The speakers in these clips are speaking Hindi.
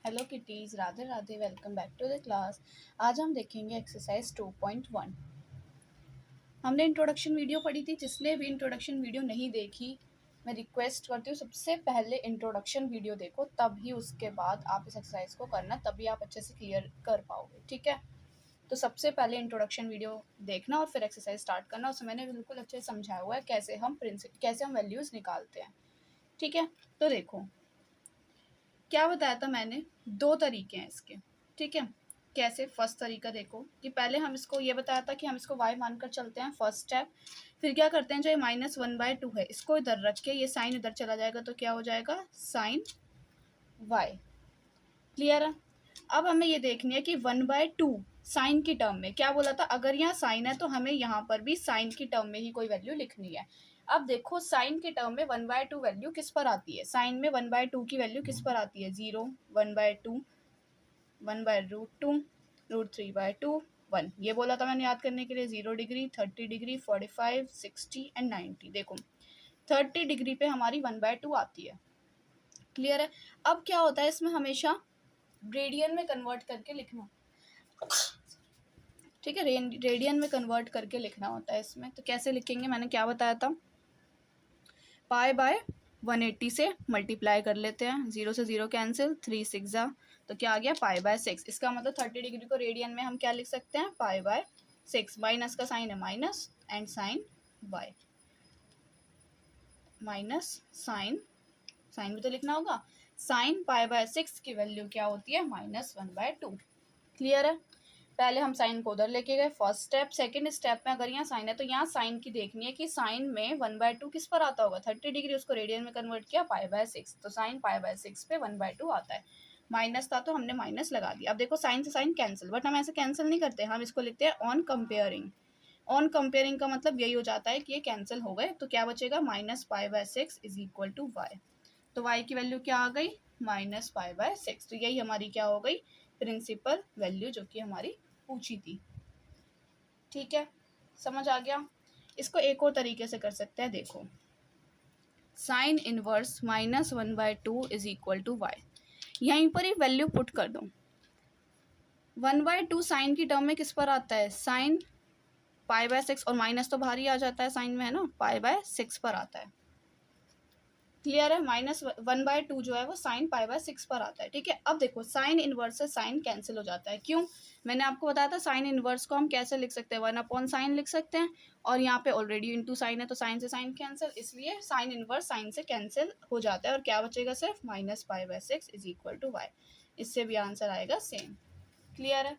Hello kitties, Radhe Radhe. Welcome back to the class. आज हम देखेंगे एक्सरसाइज 2.1। हमने इंट्रोडक्शन वीडियो पढ़ी थी। जिसने भी इंट्रोडक्शन वीडियो नहीं देखी, मैं रिक्वेस्ट करती हूँ सबसे पहले इंट्रोडक्शन वीडियो देखो, तब ही उसके बाद आप इस एक्सरसाइज को करना, तभी आप अच्छे से क्लियर कर पाओगे। ठीक है, तो सबसे पहले इंट्रोडक्शन वीडियो देखना और फिर एक्सरसाइज स्टार्ट करना। उसमें मैंने बिल्कुल अच्छे से समझाया हुआ है कैसे हम वैल्यूज़ निकालते हैं। ठीक है, तो देखो क्या बताया था मैंने, दो तरीके हैं इसके। ठीक है, कैसे? फर्स्ट तरीका देखो कि पहले हम इसको ये बताया था कि हम इसको y मानकर चलते हैं, फर्स्ट स्टेप। फिर क्या करते हैं, जो ये -1/2 है इसको इधर रख के, ये साइन इधर चला जाएगा तो क्या हो जाएगा, साइन y। क्लियर है? अब हमें ये देखनी है कि 1/2 साइन की टर्म में क्या बोला था, अगर यहाँ साइन है तो हमें यहाँ पर भी साइन की टर्म में ही कोई वैल्यू लिखनी है। अब देखो साइन के टर्म में 1/2 वैल्यू किस पर आती है, साइन में 1/2 की वैल्यू किस पर आती है, 0, 1/2, 1/√2, √3/2, 1। ये बोला था मैंने याद करने के लिए। 0 डिग्री, 30 डिग्री, 45, 60 एंड 90। देखो 30 डिग्री पे हमारी 1/2 आती है। क्लियर है? अब क्या होता है इसमें, हमेशा रेडियन में कन्वर्ट करके लिखना। ठीक है, रेडियन में कन्वर्ट करके लिखना होता है इसमें। तो कैसे लिखेंगे, मैंने क्या बताया था, पाई बाय 180 से मल्टीप्लाई कर लेते हैं। 0 से 0 कैंसिल, 3 6 जा, तो क्या आ गया, पाई बाय 6। इसका मतलब 30 डिग्री को रेडियन में हम क्या लिख सकते हैं, पाई बाय 6। माइनस का साइन है minus, and sine Y, minus sine, sine भी तो लिखना होगा। साइन पाई बाय 6 की वैल्यू क्या होती है, -1/2। क्लियर है? पहले हम साइन को उधर लेके गए, फर्स्ट स्टेप। सेकंड स्टेप में अगर यहाँ साइन है तो यहाँ साइन की देखनी है कि साइन में 1/2 किस पर आता होगा, 30 डिग्री, उसको रेडियन में कन्वर्ट किया, पाई बाय 6, तो साइन पाई बाय 6 पे 1/2 आता है। माइनस था तो हमने माइनस लगा दिया। अब देखो साइन से साइन कैंसिल, बट हम ऐसे कैंसिल नहीं करते, हम इसको लिखते हैं ऑन कंपेयरिंग। ऑन कंपेयरिंग का मतलब यही हो जाता है कि ये कैंसिल हो गए, तो क्या बचेगा, -पाई/6 इज इक्वल टू वाई। तो y की वैल्यू क्या आ गई, -पाई/6। तो यही हमारी क्या हो गई, प्रिंसिपल वैल्यू, जो कि हमारी पूछी थी। ठीक है, समझ आ गया? इसको एक और तरीके से कर सकते हैं, देखो sine inverse -1/2 is equal to Y. यहीं पर ही वैल्यू पुट कर दो। 1/2 साइन की टर्म में किस पर आता है, साइन पाई/6, और माइनस तो बाहर ही आ जाता है साइन में, है ना, पाई/6 पर आता है। क्लियर है? -1/2 जो है वो साइन पाई/6 पर आता है। ठीक है, अब देखो साइन इनवर्स से साइन कैंसिल हो जाता है। क्यों? मैंने आपको बताया था साइन इनवर्स को हम कैसे लिख सकते हैं, 1/sin लिख सकते हैं, और यहाँ पे ऑलरेडी इंटू साइन है तो साइन से साइन कैंसिल, इसलिए साइन इनवर्स साइन से कैंसिल हो जाता है, और क्या बचेगा, सिर्फ -पाई/6 इज इक्वल टू वाई। इससे भी आंसर आएगा सेम। क्लियर है?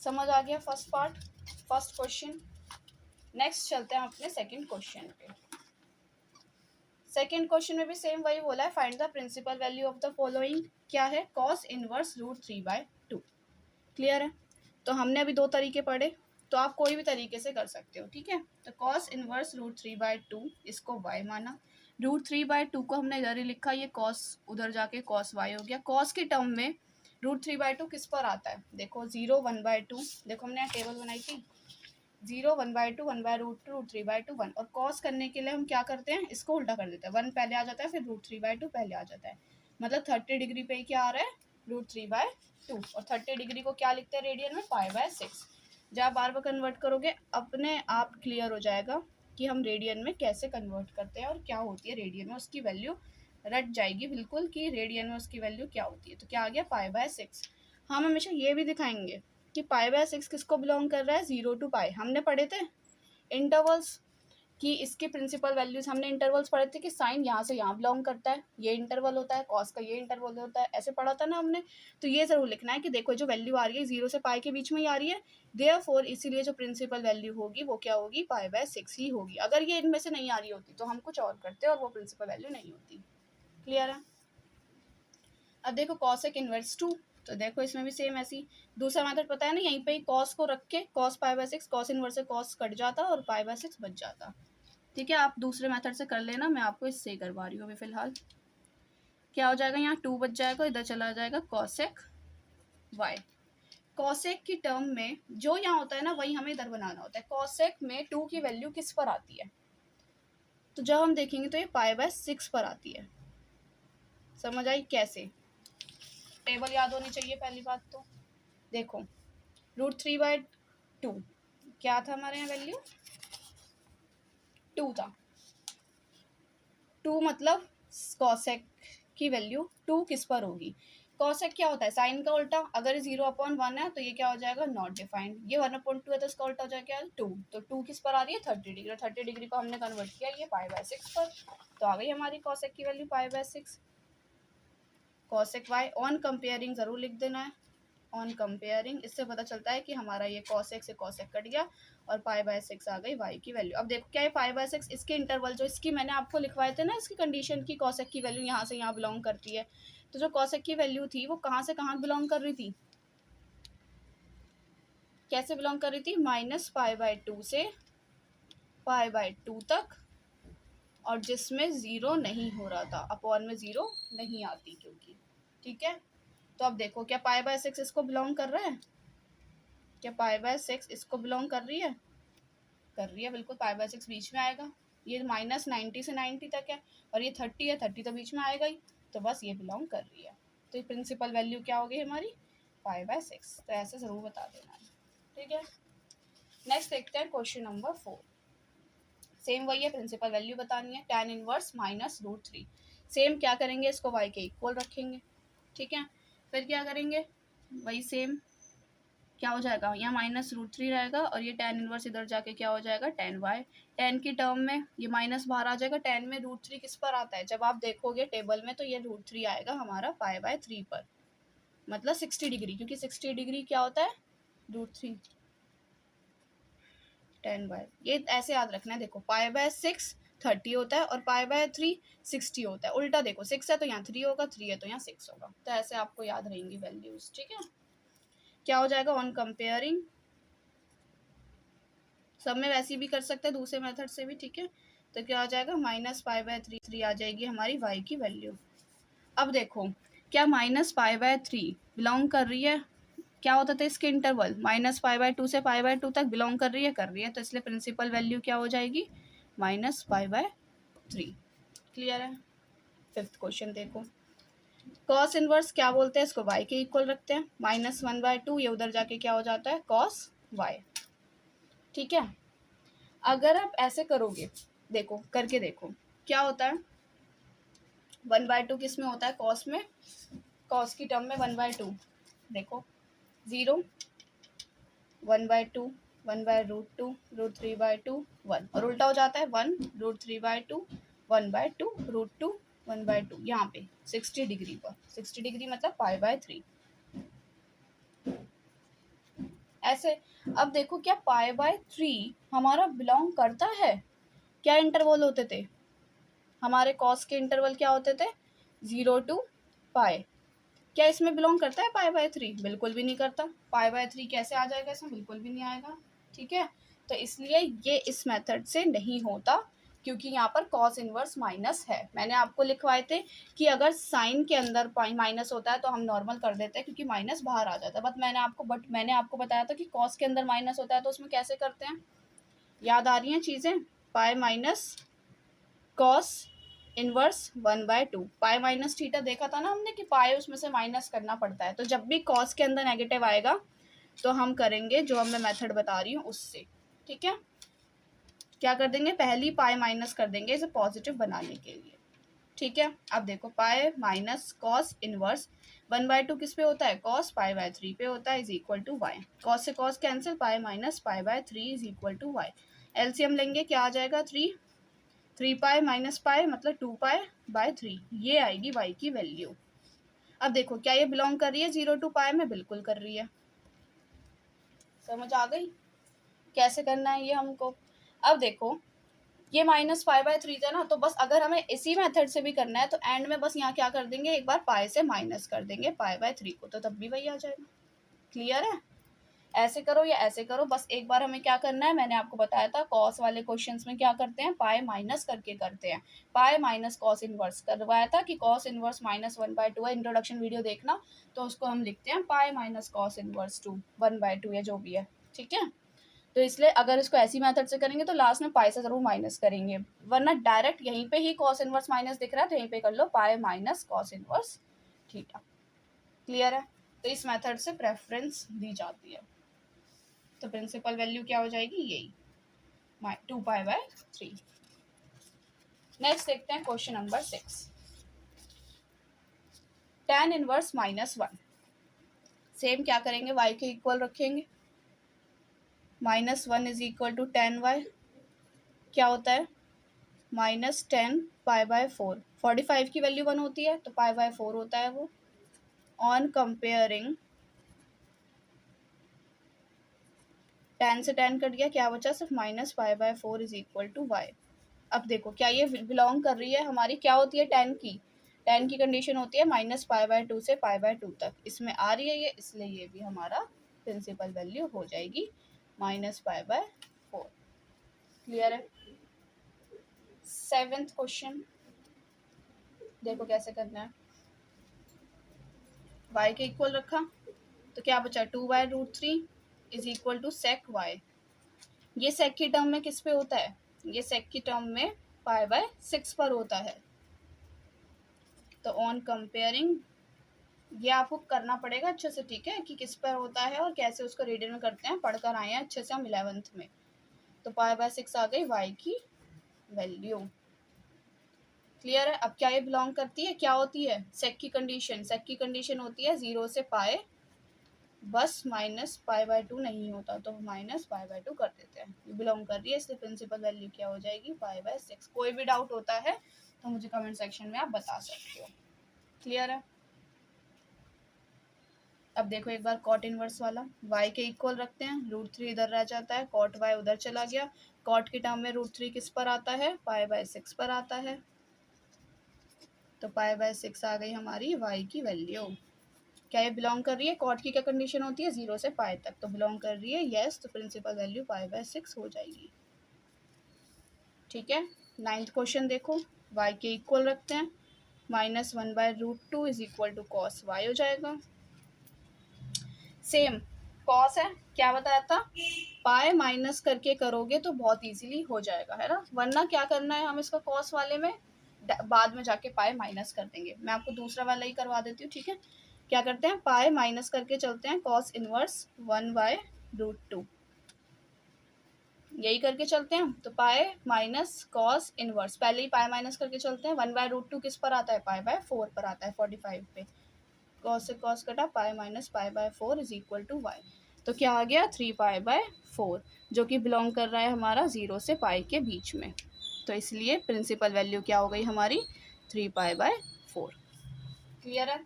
समझ आ गया first part, first question. Next चलते हैं अपने सेकेंड क्वेश्चन पे। सेकेंड क्वेश्चन में भी सेम वही बोला है, find the principal value of the following. क्या है, कॉस इनवर्स √3/2। क्लियर है? तो हमने अभी दो तरीके पढ़े, तो आप कोई भी तरीके से कर सकते हो। ठीक है, तो कॉस इनवर्स √3/2, इसको y माना। √3/2 को हमने इधर ही लिखा, ये कॉस उधर जाके कॉस y हो गया। कॉस के टर्म में √3/2 किस पर आता है, देखो 0, 1/2। देखो हमने यहाँ टेबल बनाई थी, 0, 1/2, 1/√2, √3/2, 1। और कॉस करने के लिए हम क्या करते हैं, इसको उल्टा कर देते हैं, 1 पहले आ जाता है, फिर √3/2 पहले आ जाता है। मतलब 30 डिग्री पे क्या आ रहा है, √3/2, और 30 डिग्री को क्या लिखते हैं रेडियन में, पाई/6। जब आप बार बार कन्वर्ट करोगे अपने आप क्लियर हो जाएगा कि हम रेडियन में कैसे कन्वर्ट करते हैं और क्या होती है रेडियन में, उसकी वैल्यू रट जाएगी बिल्कुल कि रेडियन में उसकी वैल्यू क्या होती है। तो क्या आ गया, पाई/6। हम हमेशा ये भी दिखाएंगे कि पाई/6 किसको बिलोंग कर रहा है, 0 to पाई। हमने पढ़े थे इंटरवल्स कि इसके प्रिंसिपल वैल्यूज, हमने इंटरवल्स पढ़े थे कि साइन यहाँ से यहाँ बिलोंग करता है, ये इंटरवल होता है, कॉस का ये इंटरवल होता है, ऐसे पढ़ा था ना हमने। तो ये जरूर लिखना है कि देखो जो वैल्यू आ रही है 0 से पाई के बीच में ही आ रही है, देयरफॉर इसीलिए जो प्रिंसिपल वैल्यू होगी वो क्या होगी, पाई/6 ही होगी। अगर ये इनमें से नहीं आ रही होती तो हम कुछ और करते और वो प्रिंसिपल वैल्यू नहीं होती। क्लियर है? अब देखो कॉसेक इनवर्स 2, तो देखो इसमें भी सेम ऐसी दूसरा मेथड पता है ना, यहीं पे ही कॉस को रख के कॉस पाई/6, कॉस इनवर्स से कॉस कट जाता और पाई/6 बच जाता। ठीक है, आप दूसरे मेथड से कर लेना, मैं आपको इससे करवा रही हूँ अभी फिलहाल। क्या हो जाएगा, यहाँ 2 बच जाएगा, इधर चला जाएगा कॉसेक वाई। कॉसेक की टर्म में जो यहाँ होता है ना वही हमें इधर बनाना होता है। कॉसेक में 2 की वैल्यू किस पर आती है, तो जब हम देखेंगे तो ये पाई/6 पर आती है। समझ आई कैसे? टेबल याद होनी चाहिए पहली बात तो। देखो √3/2 क्या था हमारे यहाँ वैल्यू, 2 था। 2 मतलब कॉसेक की वैल्यू 2 किस पर होगी, कॉसेक क्या होता है साइन का उल्टा, अगर 0/1 है तो ये क्या हो जाएगा नॉट डिफाइंड, ये 1/2 है तो इसका उल्टा हो जाएगा 2, तो 2 किस पर आ रही है 30 डिग्री, 30 डिग्री को हमने कन्वर्ट किया ये π/6 पर, तो आ गई हमारी कॉसेक की value π/6। Cosec y on comparing ज़रूर लिख देना है, ऑन कंपेयरिंग, इससे पता चलता है कि हमारा ये कॉसेक से कॉसेक कट गया और π/6 आ गई y की वैल्यू। अब देखो क्या है π/6, इसके इंटरवल जो इसकी मैंने आपको लिखवाए थे ना, इसकी कंडीशन की कॉसेक की वैल्यू यहाँ से यहाँ बिलोंग करती है, तो जो कॉसेक की वैल्यू थी वो कहाँ से कहाँ बिलोंग कर रही थी, कैसे बिलोंग कर रही थी, -π/2 से π/2 तक, और जिसमें ज़ीरो नहीं हो रहा था, अपॉन में ज़ीरो नहीं आती क्योंकि, ठीक है। तो अब देखो क्या π/6 इसको बिलोंग कर रहा है, क्या π/6 इसको बिलोंग कर रही है, कर रही है बिल्कुल, π/6 बीच में आएगा, ये -90 से 90 तक है और ये 30 है, 30 तो बीच में आएगा ही, तो बस ये बिलोंग कर रही है, तो ये प्रिंसिपल वैल्यू क्या होगी हमारी π/6, तो ऐसे ज़रूर बता देना है, ठीक है। नेक्स्ट देखते हैं क्वेश्चन नंबर 4, सेम वही है, प्रिंसिपल वैल्यू बतानी है, tan इनवर्स -√3, सेम क्या करेंगे, इसको y के इक्वल रखेंगे, ठीक है, फिर क्या करेंगे, वही सेम क्या हो जाएगा, यहाँ -√3 रहेगा और ये tan इनवर्स इधर जाके क्या हो जाएगा tan y, tan की टर्म में ये माइनस बाहर आ जाएगा, tan में √3 किस पर आता है, जब आप देखोगे टेबल में तो ये √3 आएगा हमारा π/3 पर, मतलब 60 डिग्री, क्योंकि 60 डिग्री क्या होता है √3 tan y, ये ऐसे याद रखना है, देखो π/6 30 होता है और π/3 60 होता है, उल्टा देखो 6 है तो यहाँ 3 होगा, 3 है तो यहाँ 6 होगा, तो ऐसे आपको याद रहेंगी वैल्यूज, ठीक है। क्या हो जाएगा ऑन कंपेयरिंग, सब में वैसे भी कर सकते हैं दूसरे मेथड से भी, ठीक है, तो क्या हो जाएगा -π/3 आ जाएगी हमारी y की वैल्यू। अब देखो क्या -π/3 बिलोंग कर रही है, क्या होता था इसके इंटरवल, -π/2 से π/2 तक बिलोंग कर रही है, तो इसलिए प्रिंसिपल वैल्यू क्या हो जाएगी -π/3, क्लियर है। फिफ्थ क्वेश्चन देखो, कॉस इनवर्स क्या बोलते हैं, इसको y के इक्वल रखते हैं, -1/2, ये उधर जाके क्या हो जाता है cos y, ठीक है। अगर आप ऐसे करोगे, देखो करके देखो क्या होता है, 1/2 किस में होता है कॉस में, कॉस की टर्म में 1/2, देखो 0 1/2 1/√2 √3/2 1, और उल्टा हो जाता है 1 √3/2 1/2 √2 1/2, यहाँ पे 60 डिग्री पर, 60 डिग्री मतलब π/3 ऐसे। अब देखो क्या π/3 हमारा बिलोंग करता है, क्या इंटरवल होते थे हमारे कॉस के, इंटरवल क्या होते थे 0 to π, क्या इसमें बिलोंग करता है π/3, बिल्कुल भी नहीं करता, π/3 कैसे आ जाएगा इसमें, बिल्कुल भी नहीं आएगा, ठीक है। तो इसलिए ये इस मेथड से नहीं होता, क्योंकि यहाँ पर कॉस इनवर्स माइनस है, मैंने आपको लिखवाए थे कि अगर साइन के अंदर माइनस होता है तो हम नॉर्मल कर देते हैं क्योंकि माइनस बाहर आ जाता है, बट मैंने आपको बताया था कि कॉस के अंदर माइनस होता है तो उसमें कैसे करते हैं, याद आ रही हैं चीज़ें, पाई minus cos inverse 1/2, pi minus theta देखा था ना हमने कि पाई उसमें से माइनस करना पड़ता है, तो जब भी कॉस के अंदर नेगेटिव आएगा तो हम करेंगे जो मैं मेथड बता रही हूँ उससे, ठीक है। क्या कर देंगे, पहली पाई माइनस कर देंगे इसे पॉजिटिव बनाने के लिए, ठीक है। अब देखो पाई माइनस कॉस इनवर्स 1/2 किस पे होता है, कॉस π/3 पे होता है, is equal to y, cos से cos cancel, pi minus π/3 is equal to y, LCM लेंगे क्या आ जाएगा 3 पाई माइनस पाई मतलब 2π/3, ये आएगी y की वैल्यू। अब देखो क्या ये बिलोंग कर रही है 0 to पाई में, बिल्कुल कर रही है, समझ आ गई कैसे करना है ये हमको। अब देखो ये -π/3 था ना, तो बस अगर हमें इसी मेथड से भी करना है तो एंड में बस यहाँ क्या कर देंगे, एक बार पाई से माइनस कर देंगे π/3 को, तो तब भी वही आ जाएगा, क्लियर है। ऐसे करो या ऐसे करो, बस एक बार हमें क्या करना है, मैंने आपको बताया था कॉस वाले क्वेश्चंस में क्या करते हैं, पाई माइनस करके करते हैं, पाई माइनस कॉस इनवर्स करवाया था कि कॉस इनवर्स -1/2 है, इंट्रोडक्शन वीडियो देखना, तो उसको हम लिखते हैं पाई माइनस कॉस इनवर्स 1/2 या जो भी है, ठीक है। तो इसलिए अगर इसको ऐसी मेथड से करेंगे तो लास्ट में पाई से जरूर माइनस करेंगे, वरना डायरेक्ट यहीं पे ही कॉस इनवर्स माइनस दिख रहा है तो यहीं पे कर लो pi minus cos inverse theta, clear है? तो इस मेथड से प्रेफरेंस दी जाती है। तो प्रिंसिपल वैल्यू क्या हो जाएगी, यही 2π/3। नेक्स्ट देखते हैं question number 6। tan inverse -1। Same क्या करेंगे, y के इक्वल रखेंगे। -1 is equal to tan y क्या होता है, -10π/4। 45 की वैल्यू 1 होती है तो π/4 होता है वो। ऑन कंपेयरिंग, tan से tan कट गया, क्या बचा, सिर्फ -π/4 इज इक्वल टू y। अब देखो क्या ये बिलोंग कर रही है हमारी, क्या होती है tan की कंडीशन होती है -π/2 से π/2 तक। इसमें आ रही है ये, इसलिए ये भी हमारा प्रिंसिपल वैल्यू हो जाएगी -π/4। क्लियर है? 7th क्वेश्चन देखो कैसे करना है। y के इक्वल रखा तो क्या बचा, 2y√3 is equal to sec y। ये sec की टर्म में किस पे होता है, ये sec की टर्म में π/6 पर होता है। तो ऑन कंपेयरिंग, ये आपको करना पड़ेगा अच्छे से, ठीक है, कि किस पर होता है और कैसे उसको रीडिंग में करते हैं, पढ़कर आए हैं अच्छे से हम 11th में। तो π/6 आ गई y की वैल्यू। क्लियर है? अब क्या ये बिलोंग करती है, क्या होती है, सेक की कंडीशन होती है 0 से पाए, बस -π/2 नहीं होता तो -π/2 कर देते हैं। ये बिलोंग कर रही है, इसलिए प्रिंसिपल वैल्यू क्या हो जाएगी, π/6। कोई भी डाउट होता है तो मुझे कमेंट सेक्शन में आप बता सकते हो। क्लियर है? अब देखो एक बार कॉट इनवर्स वाला, y के इक्वल रखते हैं, √3 इधर रह जाता है, कॉट y उधर चला गया। कॉट की टर्म में √3 किस पर आता है, π/6 पर आता है। तो π/6 आ गई हमारी y की वैल्यू। क्या ये बिलोंग कर रही है, कॉट की क्या कंडीशन होती है 0 से पाए तक, तो बिलोंग कर रही है, यस। तो प्रिंसिपल वैल्यू π/6 हो जाएगी। ठीक है? 9th क्वेश्चन देखो, y के इक्वल रखते हैं, -1/√2 is equal to cos y हो जाएगा। सेम कॉस है, क्या बताया था, पाए माइनस करके करोगे तो बहुत इजीली हो जाएगा, है ना, वरना क्या करना है, हम इसका कॉस वाले में बाद में जाके पाए माइनस कर देंगे। मैं आपको दूसरा वाला ही करवा देती हूँ, ठीक है। क्या करते हैं, पाए माइनस करके चलते हैं, कॉस इनवर्स 1/√2, यही करके चलते हैं। तो पाए माइनस कॉस इनवर्स, पहले ही पाए माइनस करके चलते हैं। 1/√2 किस पर आता है, π/4 पर आता है, 45 पे। कॉस से कॉस कटा, pi minus π/4 is equal to y। तो क्या आ गया, 3π/4, जो कि बिलोंग कर रहा है हमारा 0 से पाई के बीच में। तो इसलिए प्रिंसिपल वैल्यू क्या हो गई हमारी, 3π/4। क्लियर है?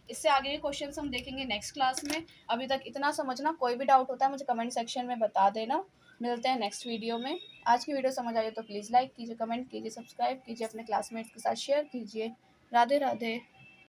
इससे आगे के क्वेश्चन हम देखेंगे नेक्स्ट क्लास में। अभी तक इतना समझना, कोई भी डाउट होता है मुझे कमेंट सेक्शन में बता देना। मिलते हैं नेक्स्ट वीडियो में। आज की वीडियो समझ आई तो प्लीज़ लाइक कीजिए, कमेंट कीजिए, सब्सक्राइब कीजिए, अपने क्लासमेट्स के साथ शेयर कीजिए। राधे राधे।